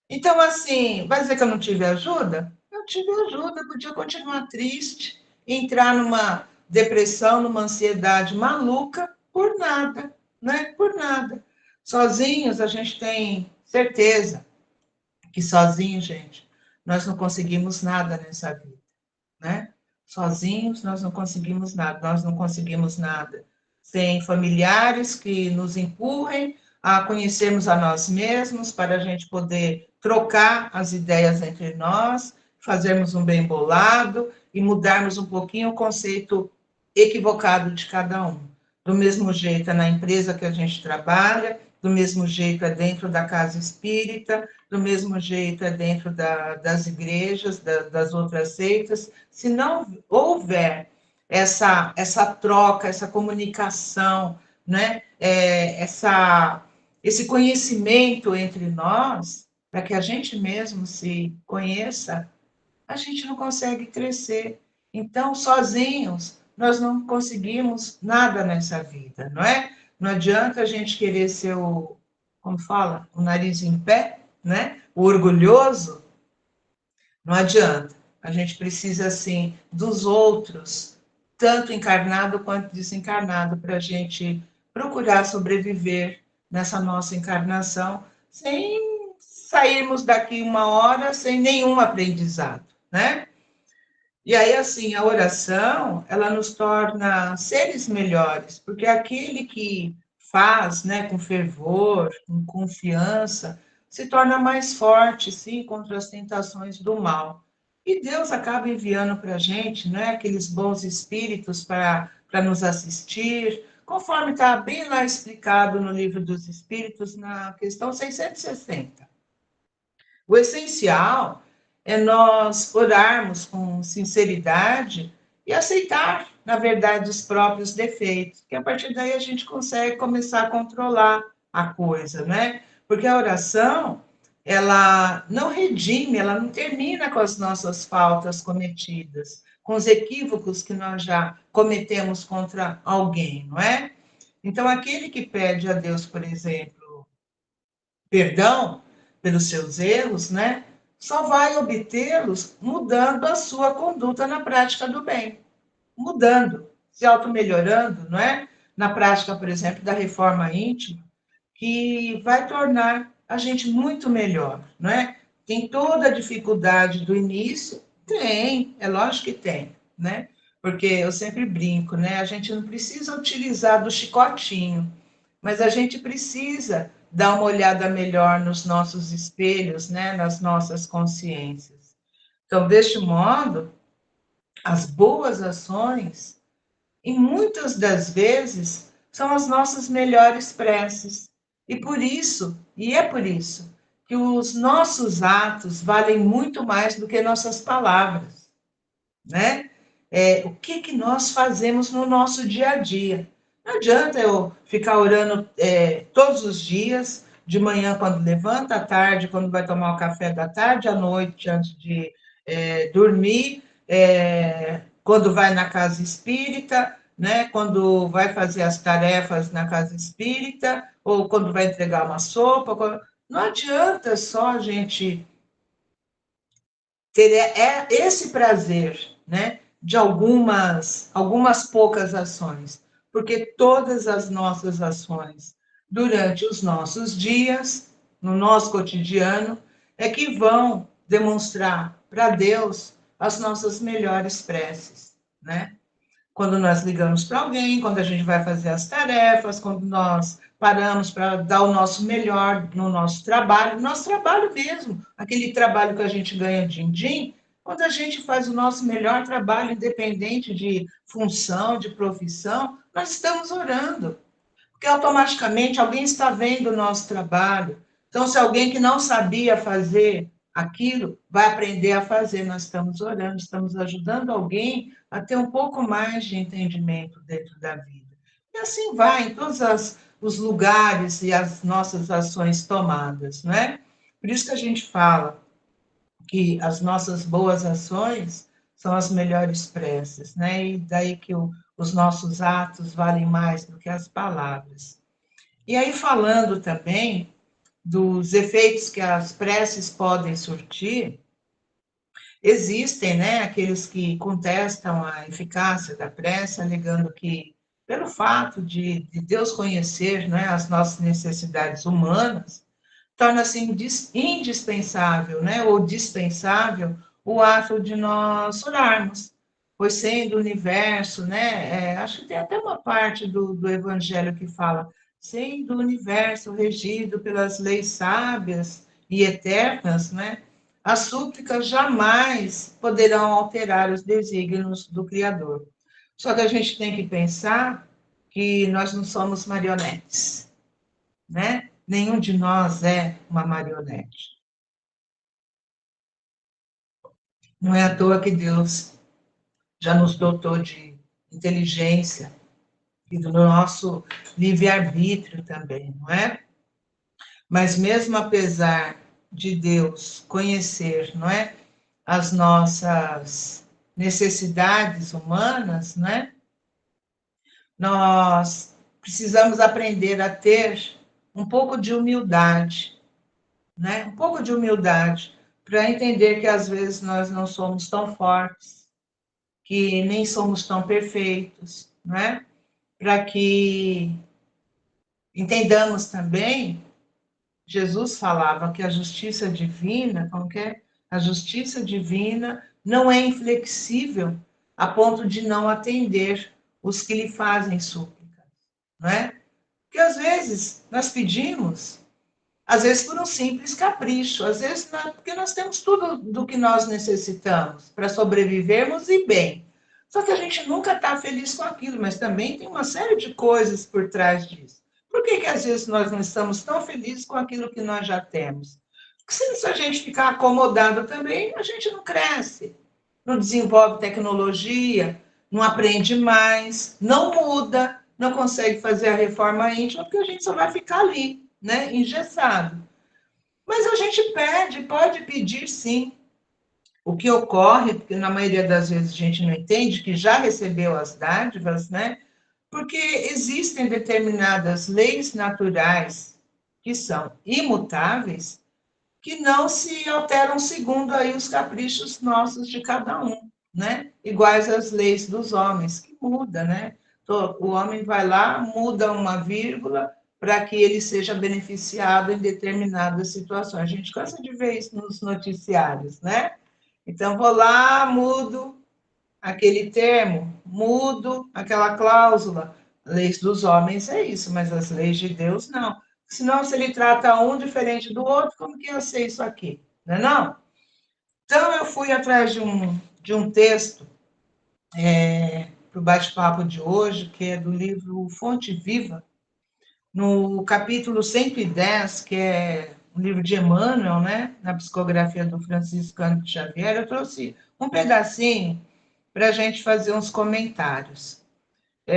Então, assim, vai dizer que eu não tive ajuda? Eu tive ajuda, podia continuar triste, entrar numa depressão, numa ansiedade maluca, por nada, né? Por nada. Sozinhos, a gente tem certeza que sozinhos, gente, nós não conseguimos nada nessa vida, né? Sozinhos, nós não conseguimos nada, nós não conseguimos nada sem familiares que nos empurrem a conhecermos a nós mesmos, para a gente poder trocar as ideias entre nós, fazermos um bem bolado e mudarmos um pouquinho o conceito equivocado de cada um. Do mesmo jeito é na empresa que a gente trabalha, do mesmo jeito é dentro da casa espírita, do mesmo jeito é dentro das igrejas, das outras seitas. Se não houver essa troca, essa comunicação, né? Esse conhecimento entre nós, para que a gente mesmo se conheça, a gente não consegue crescer. Então, sozinhos, nós não conseguimos nada nessa vida, não é? Não adianta a gente querer ser como fala, o nariz em pé, né? O orgulhoso, não adianta. A gente precisa, assim, dos outros, tanto encarnado quanto desencarnado, para a gente procurar sobreviver nessa nossa encarnação, sem sairmos daqui uma hora sem nenhum aprendizado, né? E aí, assim, a oração, ela nos torna seres melhores, porque aquele que faz, né, com fervor, com confiança, se torna mais forte, sim, contra as tentações do mal. E Deus acaba enviando para a gente, né, aqueles bons espíritos para nos assistir, conforme está bem lá explicado no Livro dos Espíritos, na questão 660. O essencial é nós orarmos com sinceridade e aceitar, na verdade, os próprios defeitos, que a partir daí a gente consegue começar a controlar a coisa, né? Porque a oração, ela não redime, ela não termina com as nossas faltas cometidas, com os equívocos que nós já cometemos contra alguém, não é? Então, aquele que pede a Deus, por exemplo, perdão pelos seus erros, né? Só vai obtê-los mudando a sua conduta na prática do bem, mudando, se auto-melhorando, não é? Na prática, por exemplo, da reforma íntima, que vai tornar a gente muito melhor, não é? Tem toda a dificuldade do início? Tem, é lógico que tem, né? Porque eu sempre brinco, né? A gente não precisa utilizar do chicotinho, mas a gente precisa dar uma olhada melhor nos nossos espelhos, né? Nas nossas consciências. Então, deste modo, as boas ações, e muitas das vezes, são as nossas melhores preces. E é por isso, que os nossos atos valem muito mais do que nossas palavras, né? O que nós fazemos no nosso dia a dia. Não adianta eu ficar orando todos os dias, de manhã quando levanta, à tarde quando vai tomar o café da tarde, à noite antes de dormir, quando vai na casa espírita, né? Quando vai fazer as tarefas na casa espírita, ou quando vai entregar uma sopa. Não adianta só a gente ter esse prazer, né, de algumas poucas ações, porque todas as nossas ações durante os nossos dias, no nosso cotidiano, é que vão demonstrar para Deus as nossas melhores preces, né? Quando nós ligamos para alguém, quando a gente vai fazer as tarefas, quando nós paramos para dar o nosso melhor no nosso trabalho mesmo, aquele trabalho que a gente ganha din-din, quando a gente faz o nosso melhor trabalho, independente de função, de profissão, nós estamos orando, porque automaticamente alguém está vendo o nosso trabalho. Então, se alguém que não sabia fazer aquilo, vai aprender a fazer, nós estamos orando, estamos ajudando alguém a ter um pouco mais de entendimento dentro da vida. E assim vai, em todos os lugares e as nossas ações tomadas, não é? Por isso que a gente fala que as nossas boas ações são as melhores preces, né? E daí que os nossos atos valem mais do que as palavras. E aí, falando também dos efeitos que as preces podem surtir, existem, né, aqueles que contestam a eficácia da prece, alegando que, pelo fato de Deus conhecer, né, as nossas necessidades humanas, torna-se indispensável, né, ou dispensável o ato de nós orarmos, pois sendo o universo, né, acho que tem até uma parte do Evangelho que fala, sendo o universo regido pelas leis sábias e eternas, né, as súplicas jamais poderão alterar os desígnios do Criador. Só que a gente tem que pensar que nós não somos marionetes, né? Nenhum de nós é uma marionete. Não é à toa que Deus já nos dotou de inteligência e do nosso livre-arbítrio também, não é? Mas mesmo apesar de Deus conhecer, não é, as nossas necessidades humanas, né? Nós precisamos aprender a ter um pouco de humildade, né? Um pouco de humildade para entender que às vezes nós não somos tão fortes, que nem somos tão perfeitos, né? Para que entendamos também, Jesus falava que a justiça divina, como que é? A justiça divina não é inflexível a ponto de não atender os que lhe fazem súplica, não é? Porque às vezes nós pedimos, às vezes por um simples capricho, às vezes porque nós temos tudo do que nós necessitamos para sobrevivermos e bem. Só que a gente nunca está feliz com aquilo, mas também tem uma série de coisas por trás disso. Por que às vezes nós não estamos tão felizes com aquilo que nós já temos? Porque se a gente ficar acomodado também, a gente não cresce, não desenvolve tecnologia, não aprende mais, não muda, não consegue fazer a reforma íntima, porque a gente só vai ficar ali, né, engessado. Mas a gente pede, pode pedir sim. O que ocorre, porque na maioria das vezes a gente não entende que já recebeu as dádivas, né? Porque existem determinadas leis naturais que são imutáveis, que não se alteram segundo aí os caprichos nossos de cada um, né? Iguais às leis dos homens, que muda, né? O homem vai lá, muda uma vírgula para que ele seja beneficiado em determinadas situações. A gente cansa de ver isso nos noticiários, né? Então, vou lá, mudo aquele termo, mudo aquela cláusula. Leis dos homens é isso, mas as leis de Deus não. Senão, se ele trata um diferente do outro, como que eu sei isso aqui? Não é não? Então, eu fui atrás de um texto para o bate-papo de hoje, que é do livro Fonte Viva, no capítulo 110, que é um livro de Emmanuel, né, na psicografia do Franciscano de Xavier, eu trouxe um pedacinho para a gente fazer uns comentários.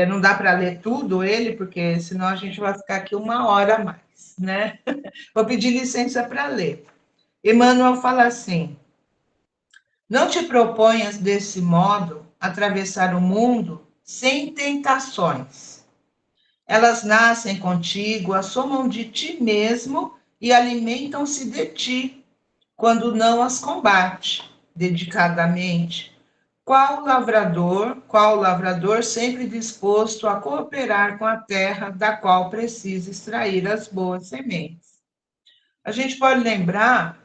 Não dá para ler tudo ele, porque senão a gente vai ficar aqui 1 hora a mais, né? Vou pedir licença para ler. Emmanuel fala assim: não te proponhas desse modo atravessar o mundo sem tentações. Elas nascem contigo, assomam de ti mesmo e alimentam-se de ti, quando não as combate. dedicadamente, qual lavrador sempre disposto a cooperar com a terra da qual precisa extrair as boas sementes. A gente pode lembrar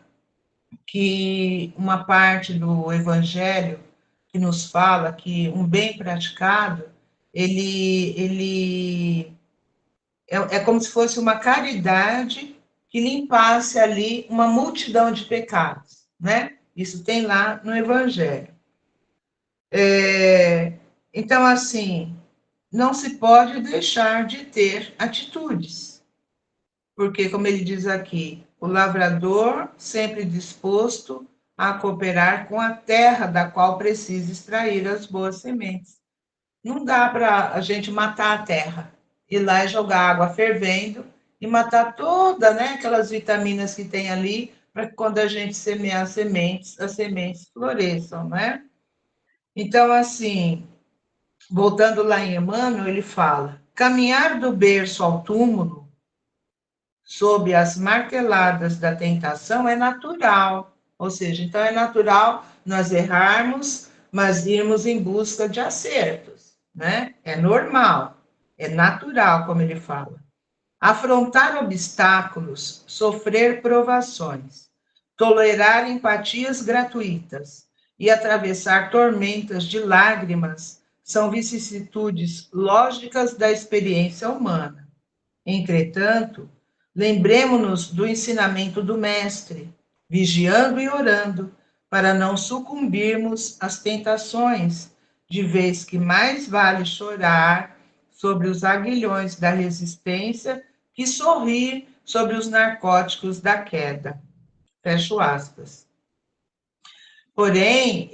que uma parte do Evangelho que nos fala que um bem praticado, ele é como se fosse uma caridade que limpasse ali uma multidão de pecados, né? Isso tem lá no Evangelho. Então, assim, não se pode deixar de ter atitudes, porque, como ele diz aqui, o lavrador sempre disposto a cooperar com a terra da qual precisa extrair as boas sementes. Não dá para a gente matar a terra, ir lá e jogar água fervendo e matar todas, né, aquelas vitaminas que tem ali, para que quando a gente semear as sementes floresçam, né? Então, assim, voltando lá em Emmanuel, ele fala: caminhar do berço ao túmulo, sob as marteladas da tentação, é natural. Ou seja, então é natural nós errarmos, mas irmos em busca de acertos, né? É normal, é natural, como ele fala. Afrontar obstáculos, sofrer provações, tolerar empatias gratuitas e atravessar tormentas de lágrimas são vicissitudes lógicas da experiência humana. Entretanto, lembremos-nos do ensinamento do Mestre, vigiando e orando, para não sucumbirmos às tentações, de vez que mais vale chorar sobre os aguilhões da resistência que sorrir sobre os narcóticos da queda. Fecho aspas. Porém,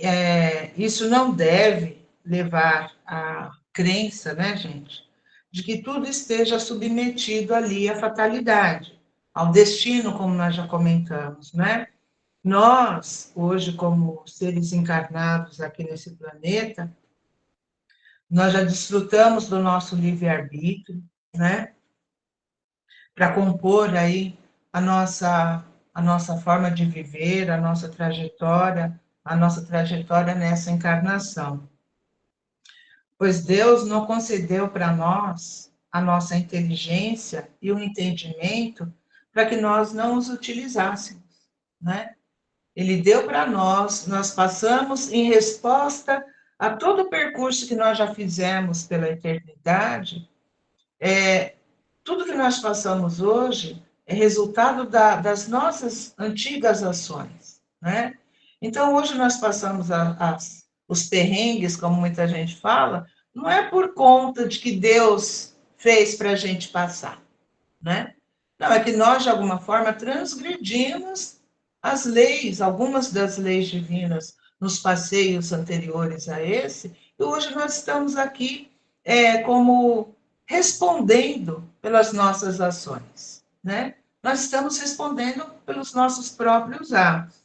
isso não deve levar à crença, né, gente, de que tudo esteja submetido ali à fatalidade, ao destino, como nós já comentamos, né? Nós, hoje, como seres encarnados aqui nesse planeta, nós já desfrutamos do nosso livre-arbítrio, né? Para compor aí a nossa forma de viver, a nossa trajetória nessa encarnação. Pois Deus não concedeu para nós a nossa inteligência e o entendimento para que nós não os utilizássemos, né? Ele deu para nós passamos em resposta a todo o percurso que nós já fizemos pela eternidade, tudo que nós passamos hoje é resultado das nossas antigas ações, né? Então, hoje nós passamos os perrengues, como muita gente fala, não é por conta de que Deus fez para a gente passar, né? Não, é que nós, de alguma forma, transgredimos as leis, algumas das leis divinas, nos passeios anteriores a esse, e hoje nós estamos aqui como respondendo pelas nossas ações, né? Nós estamos respondendo pelos nossos próprios atos.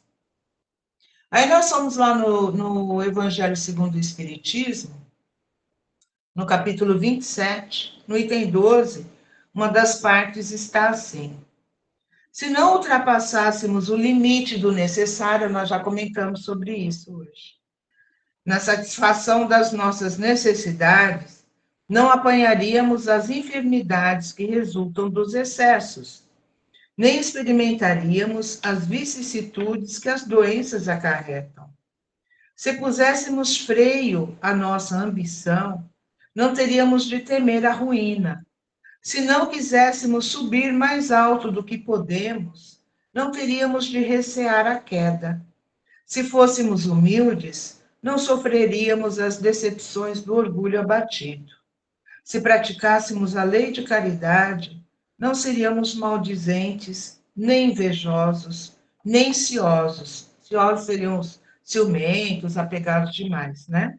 Aí nós somos lá no Evangelho segundo o Espiritismo, no capítulo 27, no item 12, uma das partes está assim: se não ultrapassássemos o limite do necessário, nós já comentamos sobre isso hoje, na satisfação das nossas necessidades, não apanharíamos as enfermidades que resultam dos excessos, nem experimentaríamos as vicissitudes que as doenças acarretam. Se puséssemos freio à nossa ambição, não teríamos de temer a ruína. Se não quiséssemos subir mais alto do que podemos, não teríamos de recear a queda. Se fôssemos humildes, não sofreríamos as decepções do orgulho abatido. Se praticássemos a lei de caridade, não seríamos maldizentes, nem invejosos, nem ciosos. Ciosos seriam os ciumentos, apegados demais, né?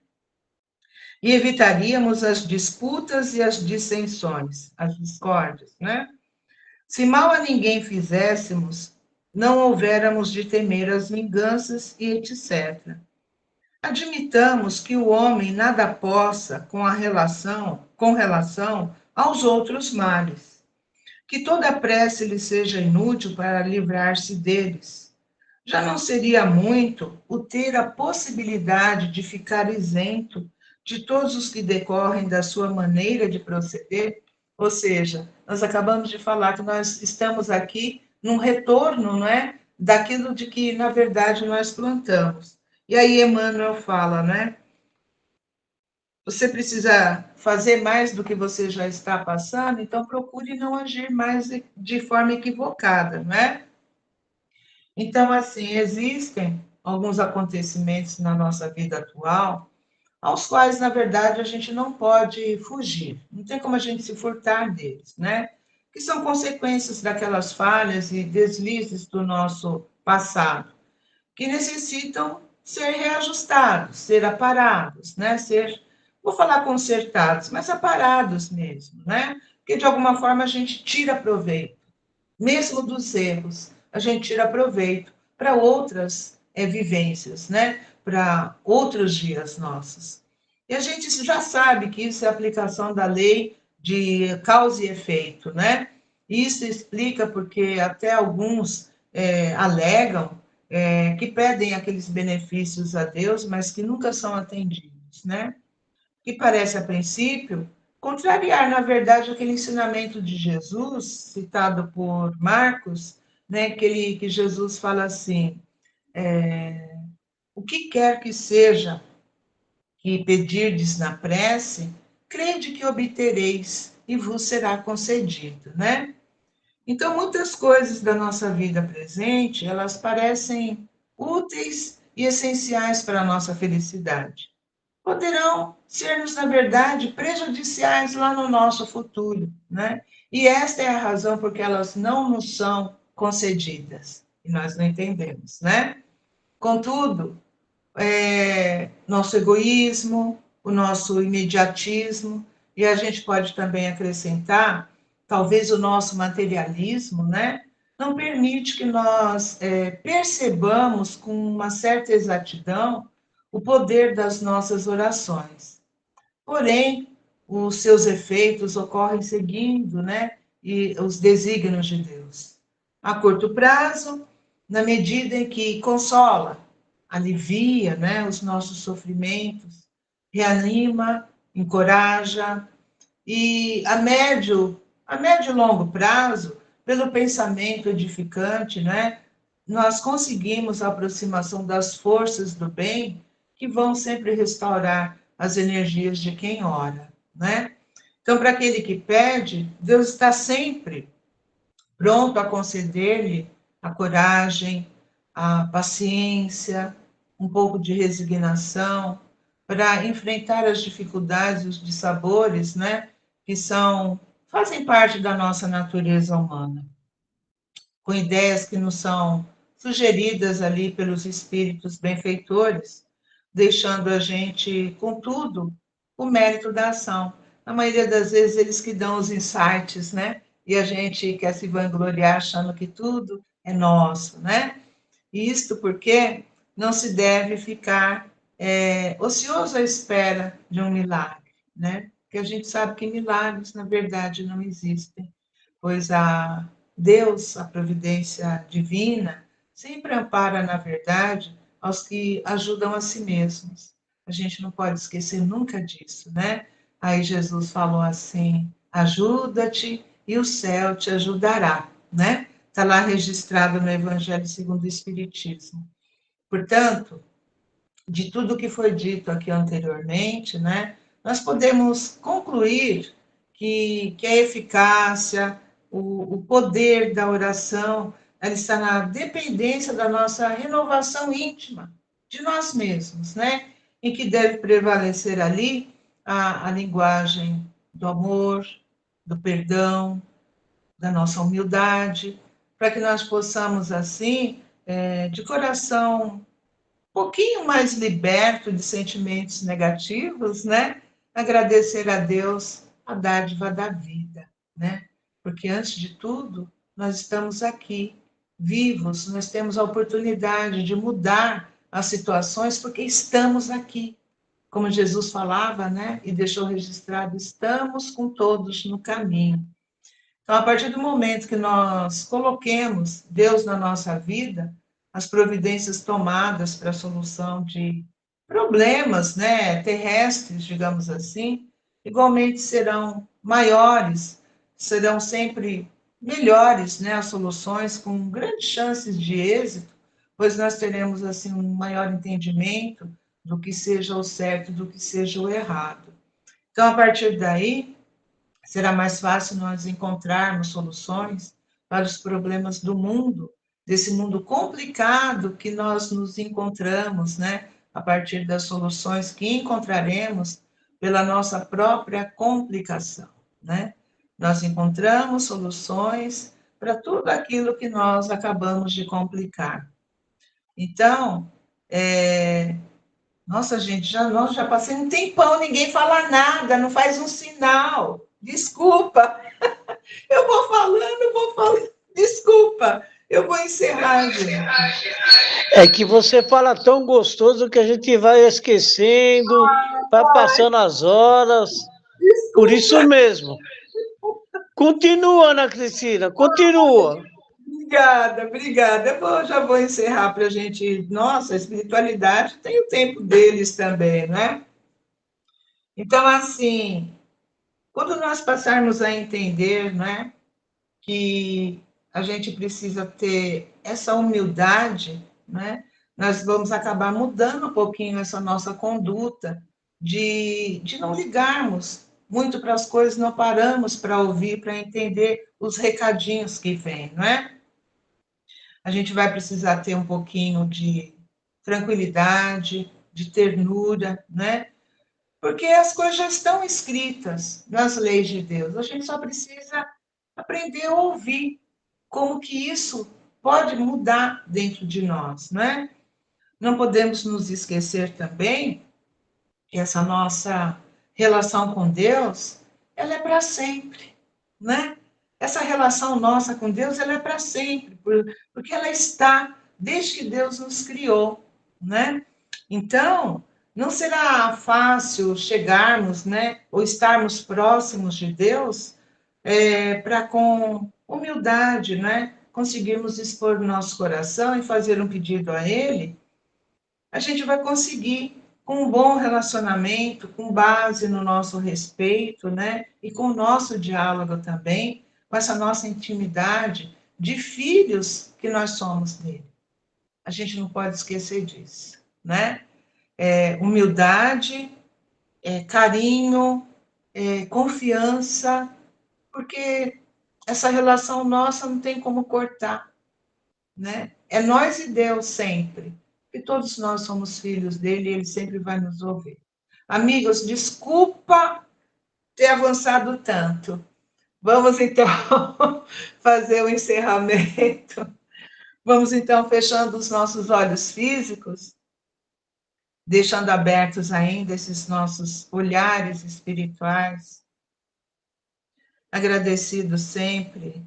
E evitaríamos as disputas e as dissensões, as discórdias, né? Se mal a ninguém fizéssemos, não houvéramos de temer as vinganças e etc. Admitamos que o homem nada possa com relação aos outros males, que toda prece lhe seja inútil para livrar-se deles. Já não seria muito o ter a possibilidade de ficar isento de todos os que decorrem da sua maneira de proceder? Ou seja, nós acabamos de falar que nós estamos aqui num retorno, não é? Daquilo de que, na verdade, nós plantamos. E aí Emmanuel fala, né? Você precisa fazer mais do que você já está passando, então procure não agir mais de forma equivocada, não é? Então, assim, existem alguns acontecimentos na nossa vida atual, aos quais, na verdade, a gente não pode fugir, não tem como a gente se furtar deles, né? Que são consequências daquelas falhas e deslizes do nosso passado, que necessitam ser reajustados, ser aparados, né? Ser, vou falar consertados, mas aparados mesmo, né? Porque de alguma forma a gente tira proveito, mesmo dos erros, a gente tira proveito para outras vivências, né? Para outros dias nossos. E a gente já sabe que isso é aplicação da lei de causa e efeito, né? Isso explica porque até alguns alegam que pedem aqueles benefícios a Deus, mas que nunca são atendidos, né? Que parece, a princípio, contrariar, na verdade, aquele ensinamento de Jesus, citado por Marcos, né, que Jesus fala assim: o que quer que seja que pedirdes na prece, crede que obtereis e vos será concedido, né? Então, muitas coisas da nossa vida presente, elas parecem úteis e essenciais para a nossa felicidade. Poderão ser-nos, na verdade, prejudiciais lá no nosso futuro, né? E esta é a razão por que elas não nos são concedidas, e nós não entendemos, né? Contudo, nosso egoísmo, o nosso imediatismo, e a gente pode também acrescentar, talvez o nosso materialismo, né? Não permite que nós percebamos com uma certa exatidão o poder das nossas orações. Porém, os seus efeitos ocorrem seguindo, né, e os desígnios de Deus. A curto prazo, na medida em que consola, alivia, né, os nossos sofrimentos, reanima, encoraja, e a médio e longo prazo, pelo pensamento edificante, né, nós conseguimos a aproximação das forças do bem que vão sempre restaurar as energias de quem ora, né? Então, para aquele que pede, Deus está sempre pronto a conceder-lhe a coragem, a paciência, um pouco de resignação para enfrentar as dificuldades, os dissabores, né, que fazem parte da nossa natureza humana, com ideias que nos são sugeridas ali pelos espíritos benfeitores, deixando a gente, contudo, o mérito da ação. Na maioria das vezes, eles que dão os insights, né? E a gente quer se vangloriar achando que tudo é nosso, né? E isto porque não se deve ficar ocioso à espera de um milagre, né? Porque a gente sabe que milagres, na verdade, não existem, pois a Deus, a providência divina, sempre ampara, na verdade, aos que ajudam a si mesmos. A gente não pode esquecer nunca disso, né? Aí Jesus falou assim: ajuda-te e o céu te ajudará, né? Está lá registrado no Evangelho segundo o Espiritismo. Portanto, de tudo que foi dito aqui anteriormente, né, nós podemos concluir que a eficácia, o poder da oração, ela está na dependência da nossa renovação íntima de nós mesmos, né? Em que deve prevalecer ali a linguagem do amor, do perdão, da nossa humildade, para que nós possamos, assim, de coração um pouquinho mais liberto de sentimentos negativos, né? Agradecer a Deus a dádiva da vida, né? Porque antes de tudo, nós estamos aqui, vivos, nós temos a oportunidade de mudar as situações porque estamos aqui. Como Jesus falava, né? E deixou registrado, estamos com todos no caminho. Então, a partir do momento que nós coloquemos Deus na nossa vida, as providências tomadas para a solução de problemas, né, terrestres, digamos assim, igualmente serão maiores, serão sempre melhores, né, as soluções, com grandes chances de êxito, pois nós teremos assim um maior entendimento do que seja o certo, do que seja o errado. Então, a partir daí, será mais fácil nós encontrarmos soluções para os problemas do mundo, desse mundo complicado que nós nos encontramos, né? A partir das soluções que encontraremos pela nossa própria complicação, né? Nós encontramos soluções para tudo aquilo que nós acabamos de complicar. Então, nossa, gente, já passei um tempão, ninguém fala nada, não faz um sinal. Desculpa. Vou falando. Desculpa, eu vou encerrar, gente. É que você fala tão gostoso que a gente vai esquecendo, vai passando as horas. Por isso Desculpa. mesmo. Continua, Ana Cristina, continua. Obrigada, obrigada. Já vou encerrar para a gente. Nossa, a espiritualidade tem o tempo deles também, né? Então, assim, quando nós passarmos a entender, né, que a gente precisa ter essa humildade, né? Nós vamos acabar mudando um pouquinho essa nossa conduta de não ligarmos muito para as coisas, não paramos para ouvir, para entender os recadinhos que vêm, não é? A gente vai precisar ter um pouquinho de tranquilidade, de ternura, né? Porque as coisas já estão escritas nas leis de Deus. A gente só precisa aprender a ouvir como que isso pode mudar dentro de nós, não é? Não podemos nos esquecer também que essa nossa relação com Deus, ela é para sempre, né? Essa relação nossa com Deus, ela é para sempre, porque ela está desde que Deus nos criou, né? Então, não será fácil chegarmos, né, ou estarmos próximos de Deus para com humildade, né, conseguirmos expor o nosso coração e fazer um pedido a Ele, a gente vai conseguir com um bom relacionamento, com base no nosso respeito, né, e com o nosso diálogo também, com essa nossa intimidade de filhos que nós somos dele. A gente não pode esquecer disso, né? Humildade, carinho, confiança, porque essa relação nossa não tem como cortar, né? É nós e Deus sempre. E todos nós somos filhos dele e ele sempre vai nos ouvir. Amigos, desculpa ter avançado tanto. Vamos então fazer o encerramento. Vamos então fechando os nossos olhos físicos, deixando abertos ainda esses nossos olhares espirituais, agradecidos sempre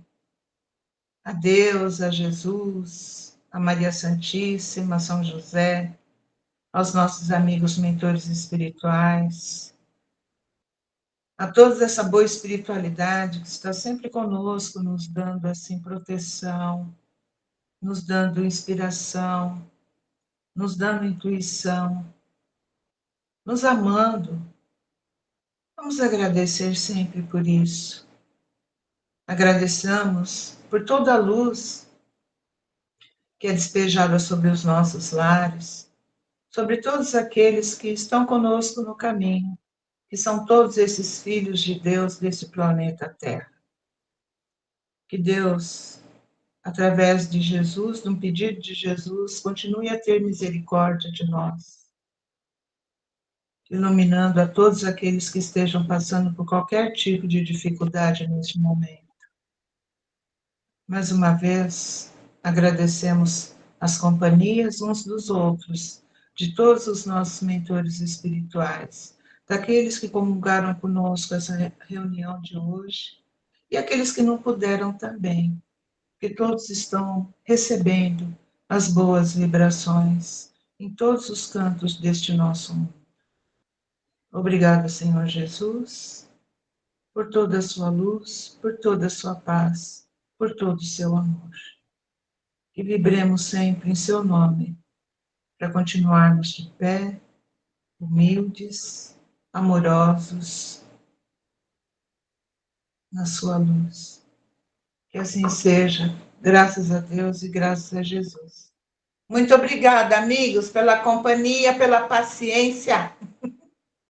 a Deus, a Jesus, a Maria Santíssima, São José, aos nossos amigos mentores espirituais, a toda essa boa espiritualidade que está sempre conosco, nos dando assim proteção, nos dando inspiração, nos dando intuição, nos amando. Vamos agradecer sempre por isso. Agradeçamos por toda a luz que é despejada sobre os nossos lares, sobre todos aqueles que estão conosco no caminho, que são todos esses filhos de Deus desse planeta Terra. Que Deus, através de Jesus, de um pedido de Jesus, continue a ter misericórdia de nós, iluminando a todos aqueles que estejam passando por qualquer tipo de dificuldade neste momento. Mais uma vez, agradecemos as companhias uns dos outros, de todos os nossos mentores espirituais, daqueles que comungaram conosco essa reunião de hoje, e aqueles que não puderam também, que todos estão recebendo as boas vibrações em todos os cantos deste nosso mundo. Obrigada, Senhor Jesus, por toda a sua luz, por toda a sua paz, por todo o seu amor. que vibremos sempre em seu nome, para continuarmos de pé, humildes, amorosos, na sua luz. Que assim seja, graças a Deus e graças a Jesus. Muito obrigada, amigos, pela companhia, pela paciência.